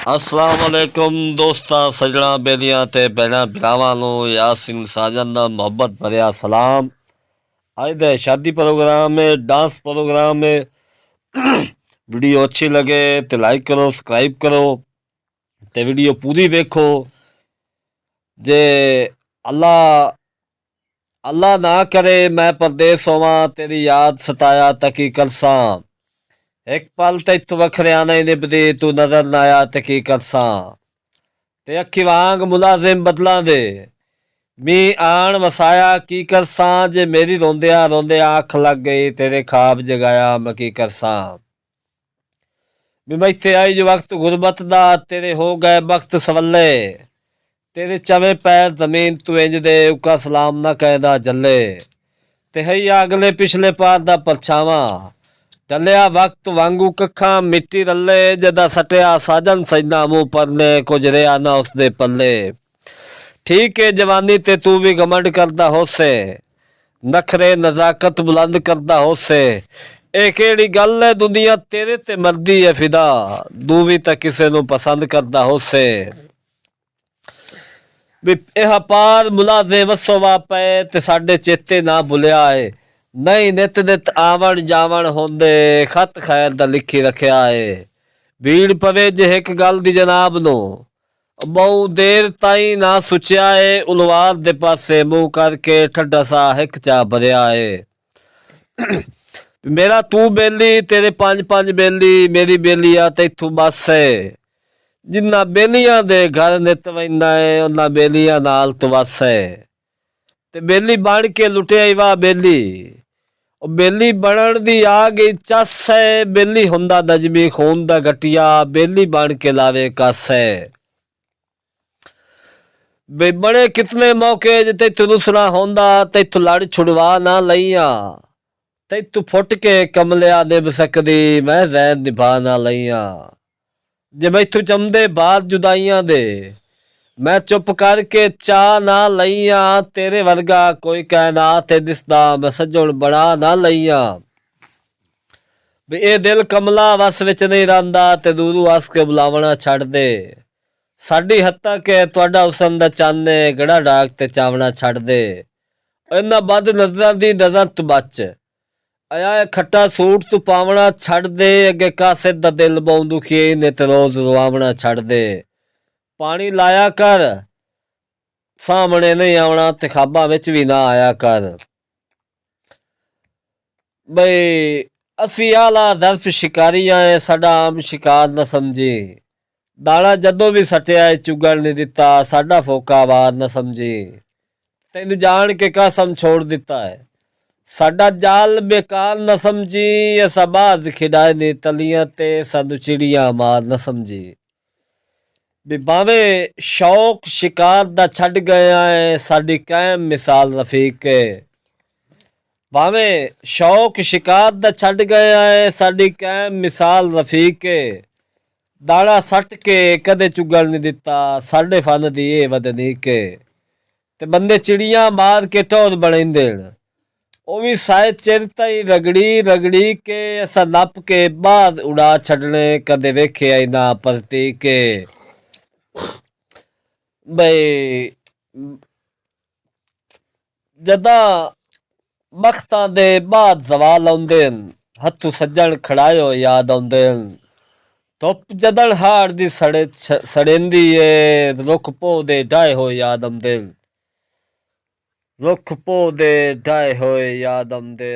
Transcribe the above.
अस्सलाम वालेकुम दोस्तां सजना बेलियां ते भैणां भरावां नूं यासिन साजन दा मुहब्बत भरिया सलाम। अज दे शादी प्रोग्राम में डांस प्रोग्राम में वीडियो अच्छी लगे तो लाइक करो, सब्सक्राइब करो ते वीडियो पूरी वेखो। जे अल्लाह अल्लाह ना करे मैं परदेस होवां तेरी याद सताया तकी करसां। एक पल तैथों वखरिया नहीं निभदी तू नजर ना आया ते की करसां। ते अखी वांग मुलाजिम बदलां दे मी आन वसाया की करसां। जे मेरी रोंदिया रोंदिया अख लग गई तेरे ख्वाब जगाया मैं की करसां। भी मैं इत्थे आई जो वक्त गुरबत दा तेरे हो गए वक्त सवले। तेरे चवे पैर जमीन तू इंज दे उका सलाम ना कहदा जले। ते है अगले पिछले पार दा परछावां टलिया वक्त वांगू कखा मिट्टी रले। जदा सटिया साजन सजना मुंह परने कुछ रिया ना उसदे पल्ले। ठीक है जवानी ते तू भी घमंड करदा होसे नखरे नजाकत बुलंद करदा होसे। ਇਹ ਕਿਹੜੀ ਗੱਲ ਹੈ ਦੁਨੀਆ ਤੇਰੇ ਤੇ ਮਰਦੀ ਹੈ ਫਿਦਾ ਤੂੰ ਵੀ ਤਾਂ ਕਿਸੇ ਨੂੰ ਪਸੰਦ ਕਰਦਾ ਹੋਸੇ। ਵੀ ਇਹ ਪਾਰ ਮੁਲਾਜ਼ੇ ਵਸੋ ਵਾ ਪਏ ਤੇ ਸਾਡੇ ਚੇਤੇ ਨਾ ਭੁੱਲਿਆ ਏ। ਨਹੀਂ ਨਿਤ ਨਿਤ ਆਵਣ ਜਾਵਣ ਹੁੰਦੇ ਖਤ ਖੈਰ ਦਾ ਲਿਖੀ ਰੱਖਿਆ ਏ। ਭੀੜ ਪਵੇ ਜੇ ਇੱਕ ਗੱਲ ਦੀ ਜਨਾਬ ਨੂੰ ਬਹੁ ਦੇਰ ਤਾਈਂ ਨਾ ਸੁਚਿਆ ਏ। ਉਲਵਾਰ ਦੇ ਪਾਸੇ ਮੂੰਹ ਕਰਕੇ ਠੱਡਾ ਸਾ ਹਿੱਕ ਚਾ ਭਰਿਆ ਏ। मेरा तू बेली तेरे पंज पंज बेली मेरी बेली आ तैथू बस है। जिन्ना बेलियां दे घर नित वैंदा है उन्ना बेलियां नाल तू वस है। ते बेली बन के लुटिया वाह बेली ओ बेली बनन दी आ गई चस है। बेली हुंदा नजमी खून दा गटिया बेली बन के लावे कस है। बे बड़े कितने मौके जे तैथू रुसना होंदा तैथू लड़ छुड़वा ना लईया। तैथू फुट के कमलिया निभ सकदी मैं जैन निभा ना लईया। जे मैथू चमदे बार जुदाइयां दे मैं चुप करके चा ना लईया। तेरे वर्गा कोई कायनात है दिसदा मैं सजण बना ना लईया। भी ये दिल कमला वस विच नहीं रहिंदा ते दूरू हस के बुलावना छड़ दे। साडी हत्ता के तुहाडा हुसन दा चन्न गड़ा डाक ते चावना छड़ दे। इन्ना बद नजरां दी नजर तू बच आया खट्टा सूट तू पावना छड़ दे। अगे कासे दा दिल बहु दुखी ने ते रोज रोआवना छड़ दे। पानी लाया कर सामने नहीं आवना ते खाबा विच भी ना आया कर। बई असी आला ज़र्फ शिकारियां है साडा आम शिकार न समझी। दाना जदों भी सटिया चुगण नहीं दिता साडा फोका वार न समझी। तैनू जान के कसम छोड़ दिता है साडा जाल बेकार न समझी। असा बाज खिडाए ने तलियां ते सानू चिड़िया मार न समझी। भी भावे शौक शिकार दा छड़ गया है साडी कायम मिसाल रफीक है। भावे शौक शिकार दा छड़ गया है साडी कायम मिसाल रफीक है। दाड़ा सट के कदे चुगल नहीं दिता साडे फन दी ए वदनीक है। ते बंदे चिड़िया मार के टौर बनेंदे ਉਹ ਵੀ ਸਾਇ ਚਿਰ ਤਾਈ ਰਗੜੀ ਰਗੜੀ ਕੇ ਅਸਾਂ ਨੱਪ ਕੇ ਬਾਜ਼ ਉਡਾ ਛੱਡਣੇ ਕਦੇ ਵੇਖਿਆ ਹੀ ਨਾ ਪਰਤੀ ਕੇ। ਬਈ ਜਦਾਂ ਬਖਤਾਂ ਦੇ ਬਾਅਦ ਜ਼ਵਾਲ ਆਉਂਦੇ ਨੇ ਹੱਥੋਂ ਸੱਜਣ ਖੜਾਇਓ ਯਾਦ ਆਉਂਦੇ ਨੇ। ਧੁੱਪ ਜਦਣ ਹਾੜ ਦੀ ਸੜੇਂਦੀ ਏ ਰੁੱਖ ਪੋਹ ਦੇ ਢਾਏ ਹੋਏ ਯਾਦ ਆਉਂਦੇ ਨੇ। रुख पौधे ढाए होए याद आमदे।